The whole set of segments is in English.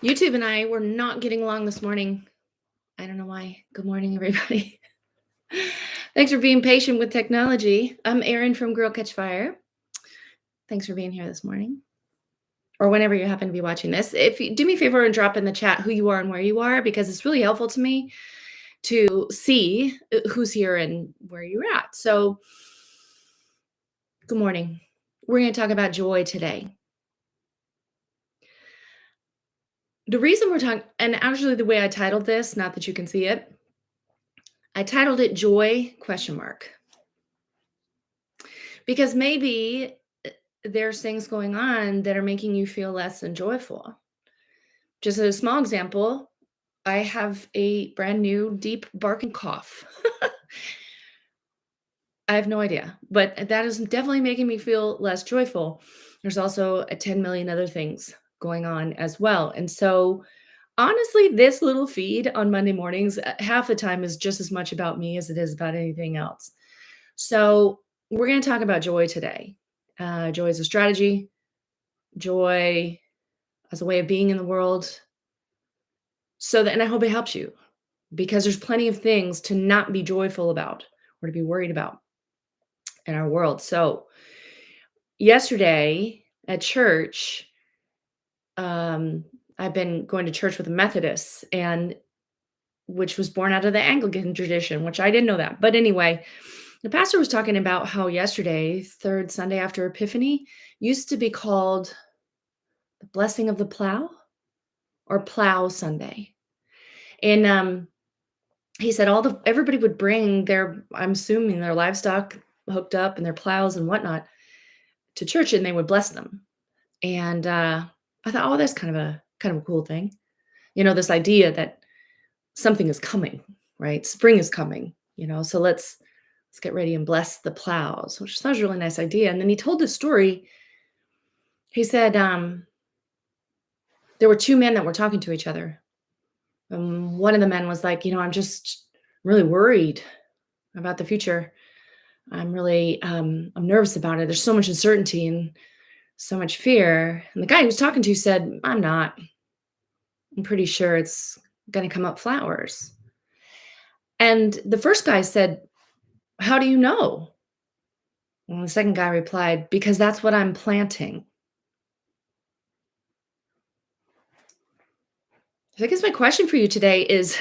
YouTube and I were not getting along this morning. I don't know why. Good morning, everybody. Thanks for being patient with technology. I'm Erin from Girl Catch Fire. Thanks for being here this morning, or whenever you happen to be watching this. If you do me a favor and drop in the chat who you are and where you are, because it's really helpful to me to see who's here and where you're at. So, good morning. We're going to talk about joy today. The reason we're talking, and actually the way I titled this, not that you can see it, I titled it Joy ? Because maybe there's things going on that are making you feel less than joyful. Just a small example, I have a brand new deep barking cough. I have no idea, but that is definitely making me feel less joyful. There's also a 10 million other things going on as well. And so, honestly, this little feed on Monday mornings, half the time is just as much about me as it is about anything else. So, we're going to talk about joy today. Joy as a strategy, joy as a way of being in the world. So that, and I hope it helps you, because there's plenty of things to not be joyful about or to be worried about in our world. So yesterday at church, I've been going to church with the Methodists, and which was born out of the Anglican tradition, which I didn't know that. But anyway, the pastor was talking about how yesterday, third Sunday after Epiphany, used to be called the blessing of the plow or plow Sunday. And he said everybody would bring their, I'm assuming, their livestock hooked up and their plows and whatnot to church, and they would bless them. And I thought, oh, that's kind of a cool thing. This idea that something is coming, right? Spring is coming, so let's get ready and bless the plows, which sounds a really nice idea. And then he told this story. He said there were two men that were talking to each other. One of the men was like, I'm just really worried about the future. I'm nervous about it. There's so much uncertainty and so much fear. And the guy he was talking to said, I'm not. I'm pretty sure it's going to come up flowers. And the first guy said, how do you know? And the second guy replied, because that's what I'm planting. So I guess my question for you today is,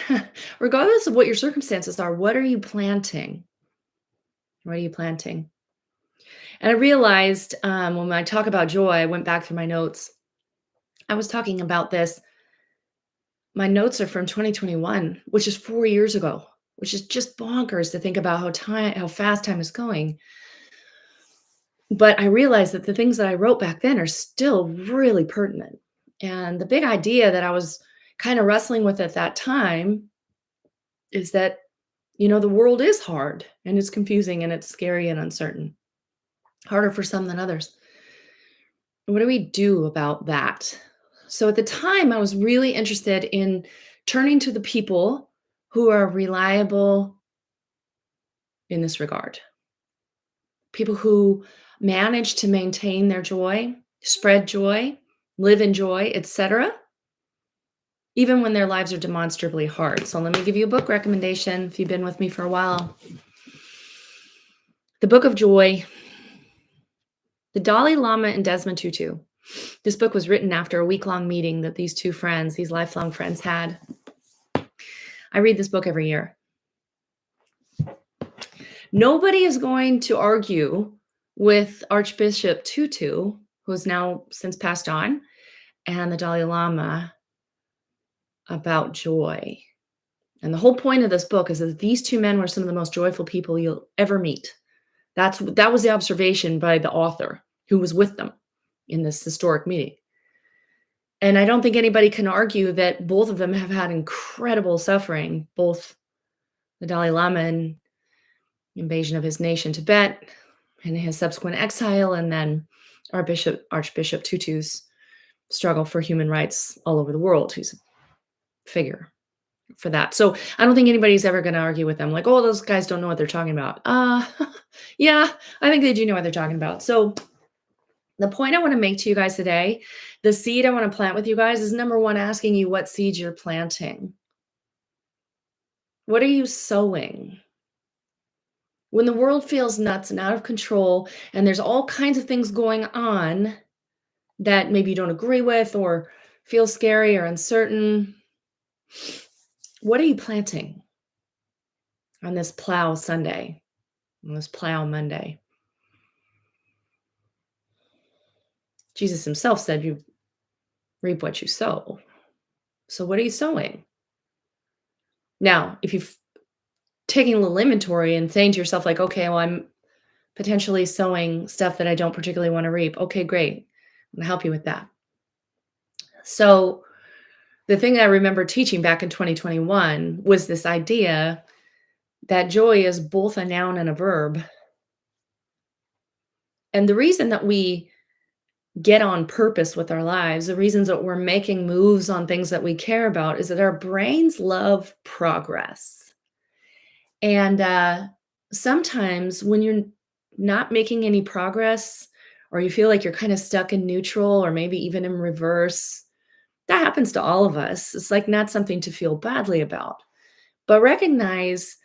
regardless of what your circumstances are, what are you planting? What are you planting? And I realized when I talk about joy, I went back through my notes. I was talking about this. My notes are from 2021, which is 4 years ago, which is just bonkers to think about how fast time is going. But I realized that the things that I wrote back then are still really pertinent. And the big idea that I was kind of wrestling with at that time is that, the world is hard and it's confusing and it's scary and uncertain, harder for some than others. What do we do about that? So at the time, I was really interested in turning to the people who are reliable in this regard. People who manage to maintain their joy, spread joy, live in joy, etc., even when their lives are demonstrably hard. So let me give you a book recommendation if you've been with me for a while. The Book of Joy, The Dalai Lama and Desmond Tutu. This book was written after a week-long meeting that these two friends, these lifelong friends, had. I read this book every year. Nobody is going to argue with Archbishop Tutu, who's now since passed on, and the Dalai Lama about joy. And the whole point of this book is that these two men were some of the most joyful people you'll ever meet. That was the observation by the author who was with them in this historic meeting. And I don't think anybody can argue that both of them have had incredible suffering, both the Dalai Lama and invasion of his nation, Tibet, and his subsequent exile, and then Archbishop Tutu's struggle for human rights all over the world. He's a figure for that. So I don't think anybody's ever going to argue with them like, oh, those guys don't know what they're talking about. Yeah, I think they do know what they're talking about. So The point I want to make to you guys today, the seed I want to plant with you guys is number one, asking you what seeds you're planting. What are you sowing? When the world feels nuts and out of control, and there's all kinds of things going on that maybe you don't agree with or feel scary or uncertain, what are you planting on this plow Sunday, on this plow Monday? Jesus himself said, you reap what you sow. So, what are you sowing? Now, if you've taken a little inventory and saying to yourself, like, okay, well, I'm potentially sowing stuff that I don't particularly want to reap. Okay, great. I'm going to help you with that. So, the thing I remember teaching back in 2021 was this idea that joy is both a noun and a verb. And the reason that we get on purpose with our lives, the reasons that we're making moves on things that we care about is that our brains love progress. And sometimes when you're not making any progress, or you feel like you're kind of stuck in neutral or maybe even in reverse, that happens to all of us. It's like not something to feel badly about. But recognize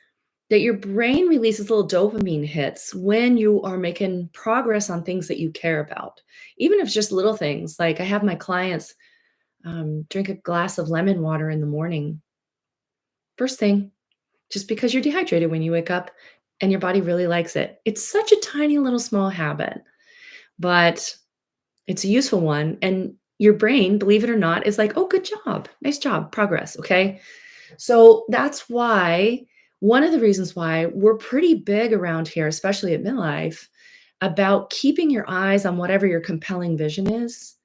that your brain releases little dopamine hits when you are making progress on things that you care about. Even if it's just little things, like I have my clients drink a glass of lemon water in the morning. First thing, just because you're dehydrated when you wake up and your body really likes it. It's such a tiny little small habit, but it's a useful one. And your brain, believe it or not, is like, oh, good job. Nice job. Progress. Okay. So that's why one of the reasons why we're pretty big around here, especially at midlife, about keeping your eyes on whatever your compelling vision is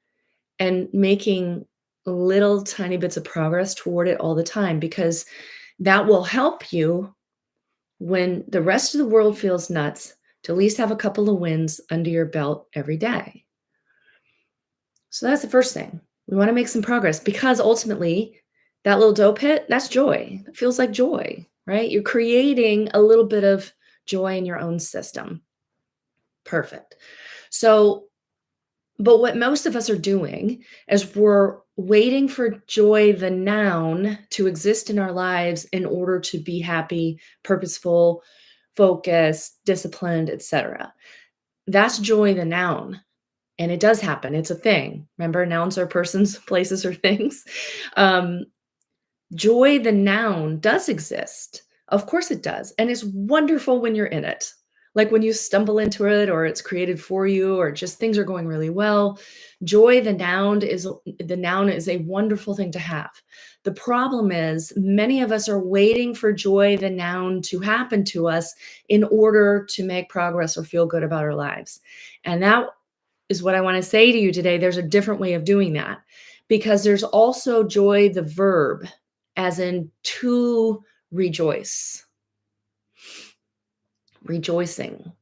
and making little tiny bits of progress toward it all the time, because that will help you when the rest of the world feels nuts to at least have a couple of wins under your belt every day. So that's the first thing. We want to make some progress because ultimately, that little dope hit, that's joy. It feels like joy, right? You're creating a little bit of joy in your own system. Perfect. So, but what most of us are doing is we're waiting for joy, the noun, to exist in our lives in order to be happy, purposeful, focused, disciplined, etc. That's joy, the noun. And it does happen. It's a thing. Remember, nouns are persons, places, or things. Um, Joy, the noun, does exist. Of course it does. And it's wonderful when you're in it. Like when you stumble into it or it's created for you or just things are going really well. Joy, the noun is a wonderful thing to have. The problem is many of us are waiting for joy, the noun, to happen to us in order to make progress or feel good about our lives. And that is what I want to say to you today. There's a different way of doing that because there's also joy, the verb, as in to rejoice, rejoicing.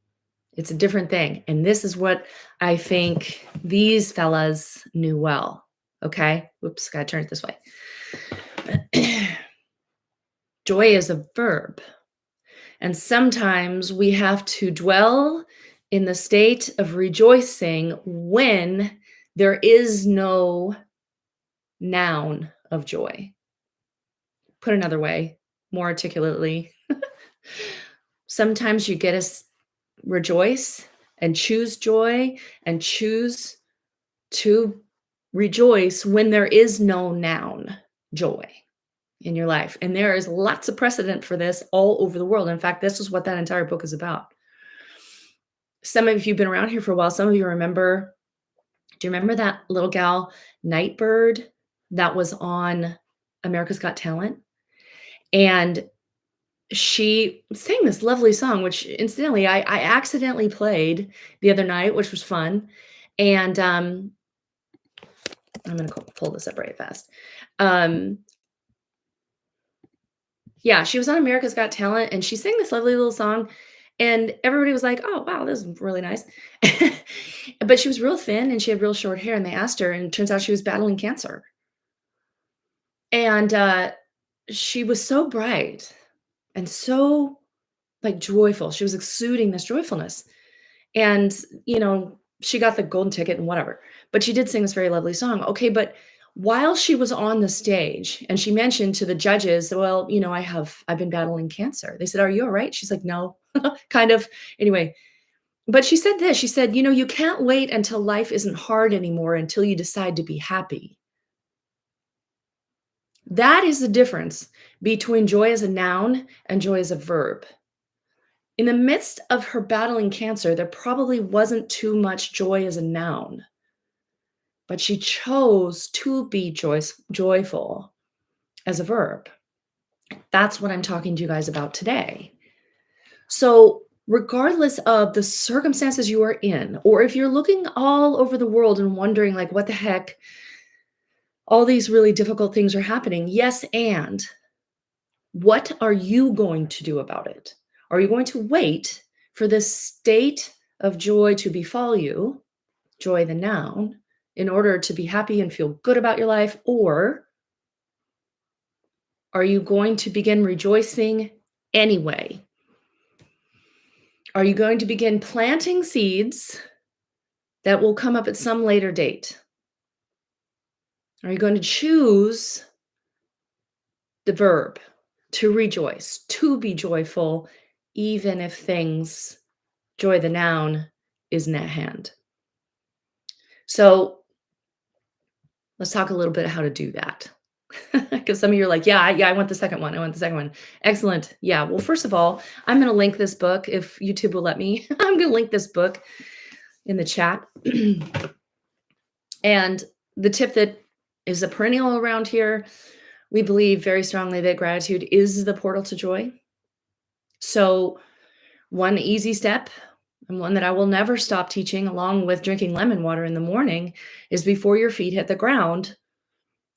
It's a different thing. And this is what I think these fellas knew well. Okay. Oops, gotta turn it this way. Joy is a verb. And sometimes we have to dwell in the state of rejoicing when there is no noun of joy. Put another way, more articulately, sometimes you get to rejoice and choose joy and choose to rejoice when there is no noun joy in your life. And there is lots of precedent for this all over the world. In fact, this is what that entire book is about. Some of you have been around here for a while. Some of you remember, do you remember that little gal, Nightbird, that was on America's Got Talent? And she sang this lovely song, which incidentally, I accidentally played the other night, which was fun. And I'm going to pull this up right fast. Um, yeah, she was on America's Got Talent and she sang this lovely little song. And everybody was like, oh, wow, this is really nice. But she was real thin and she had real short hair. And they asked her, and it turns out she was battling cancer. And she was so bright and so like joyful. She was exuding this joyfulness. And, She got the golden ticket and whatever, but she did sing this very lovely song. Okay, but while she was on the stage and she mentioned to the judges, "Well, I've been battling cancer." They said, "Are you all right?" She's like, "No." Kind of. Anyway, but she said this, she said, "You can't wait until life isn't hard anymore until you decide to be happy." That is the difference between joy as a noun and joy as a verb. In the midst of her battling cancer, there probably wasn't too much joy as a noun, but she chose to be joyful as a verb. That's what I'm talking to you guys about today. So, regardless of the circumstances you are in, or if you're looking all over the world and wondering, like, what the heck, all these really difficult things are happening. Yes, and what are you going to do about it? Are you going to wait for this state of joy to befall you, joy the noun, in order to be happy and feel good about your life? Or are you going to begin rejoicing anyway? Are you going to begin planting seeds that will come up at some later date? Are you going to choose the verb to rejoice, to be joyful, even if things, joy the noun, isn't at hand? So let's talk a little bit how to do that. Because some of you are like, yeah, I want the second one. I want the second one. Excellent. Yeah. Well, first of all, I'm going to link this book if YouTube will let me. I'm going to link this book in the chat. And the tip that is a perennial around here, we believe very strongly that gratitude is the portal to joy. So, one easy step, and one that I will never stop teaching, along with drinking lemon water in the morning, is before your feet hit the ground,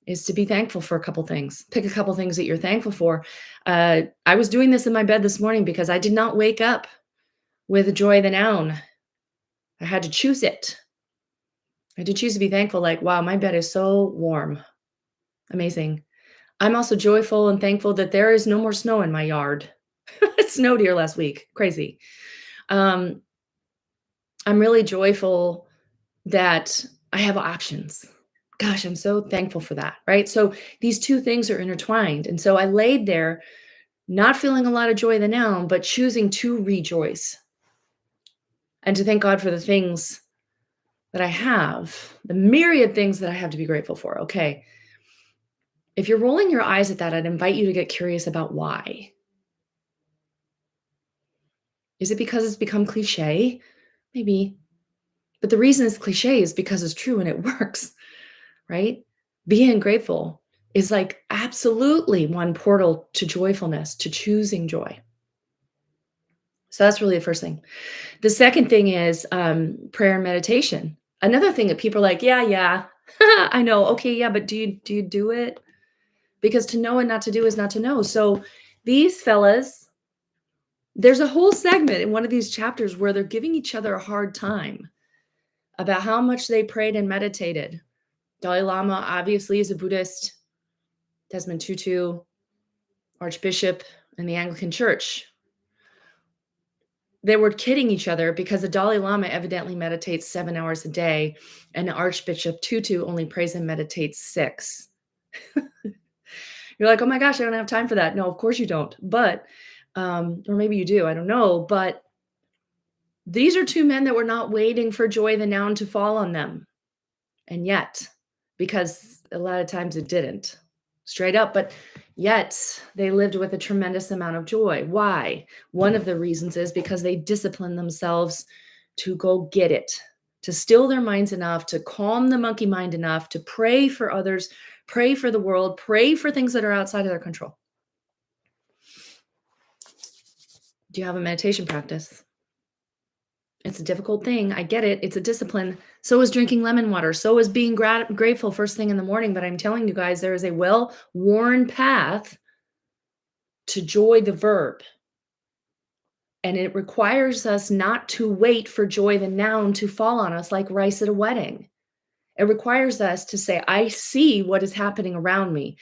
is to be thankful for a couple things. Pick a couple things that you're thankful for. I was doing this in my bed this morning because I did not wake up with joy the noun. I had to choose it. I had to choose to be thankful, like, wow, my bed is so warm. Amazing. I'm also joyful and thankful that there is no more snow in my yard. It snowed here last week. Crazy. Um, I'm really joyful that I have options. Gosh, I'm so thankful for that, right? So these two things are intertwined. And so I laid there not feeling a lot of joy the noun, but choosing to rejoice and to thank God for the things that I have, the myriad things that I have to be grateful for. Okay. If you're rolling your eyes at that, I'd invite you to get curious about why. Is it because it's become cliche? Maybe. But the reason it's cliche is because it's true and it works, right? Being grateful is like absolutely one portal to joyfulness, to choosing joy. So that's really the first thing. The second thing is prayer and meditation. Another thing that people are like, yeah, I know. Okay, yeah, but do you do it? Because to know and not to do is not to know. So these fellas, there's a whole segment in one of these chapters where they're giving each other a hard time about how much they prayed and meditated. Dalai Lama obviously is a Buddhist. Desmond Tutu, Archbishop in the Anglican Church. They were kidding each other because the Dalai Lama evidently meditates 7 hours a day, and Archbishop Tutu only prays and meditates 6. You're like, oh my gosh, I don't have time for that. No, of course you don't. But, or maybe you do, I don't know. But these are two men that were not waiting for joy the noun to fall on them. And yet, because a lot of times it didn't, straight up, but yet they lived with a tremendous amount of joy. Why? One of the reasons is because they disciplined themselves to go get it, to still their minds enough, to calm the monkey mind enough, to pray for others, pray for the world, pray for things that are outside of their control. Do you have a meditation practice? It's a difficult thing. I get it. It's a discipline. So is drinking lemon water. So is being grateful first thing in the morning. But I'm telling you guys, there is a well-worn path to joy the verb. And it requires us not to wait for joy the noun to fall on us like rice at a wedding. It requires us to say, I see what is happening around me,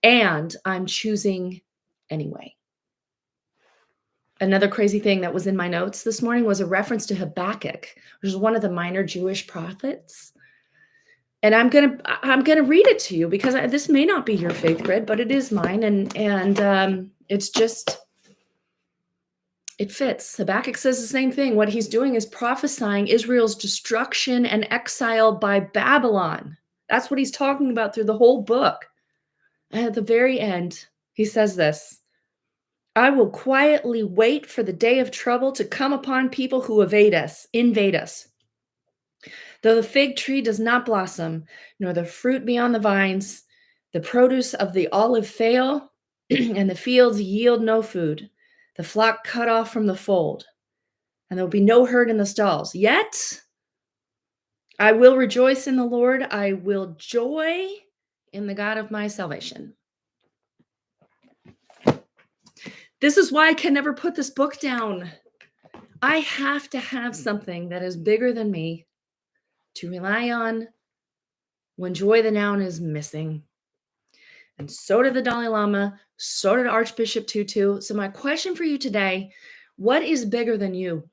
and I'm choosing anyway. Another crazy thing that was in my notes this morning was a reference to Habakkuk, which is one of the minor Jewish prophets. And I'm gonna read it to you because this may not be your faith grid, but it is mine, and it's just it fits. Habakkuk says the same thing. What he's doing is prophesying Israel's destruction and exile by Babylon. That's what he's talking about through the whole book. And at the very end, he says this: I will quietly wait for the day of trouble to come upon people who invade us. Though the fig tree does not blossom, nor the fruit be on the vines, the produce of the olive fail, and the fields yield no food, the flock cut off from the fold, and there will be no herd in the stalls. Yet I will rejoice in the Lord. I will joy in the God of my salvation. This is why I can never put this book down. I have to have something that is bigger than me to rely on when joy the noun is missing. And so did the Dalai Lama, so did Archbishop Tutu. So my question for you today, what is bigger than you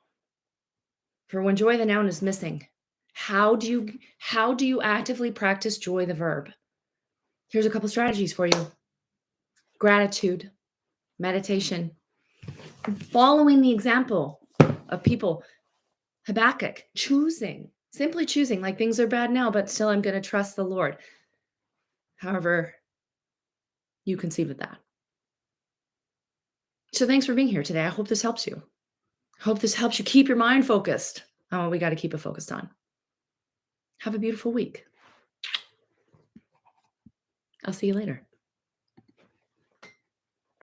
for when joy the noun is missing? How do you actively practice joy the verb? Here's a couple strategies for you. Gratitude, meditation, following the example of people. Habakkuk, simply choosing, like things are bad now, but still I'm going to trust the Lord. However you conceive of that. So thanks for being here today. I hope this helps you. I hope this helps you keep your mind focused on what we got to keep it focused on. Have a beautiful week. I'll see you later.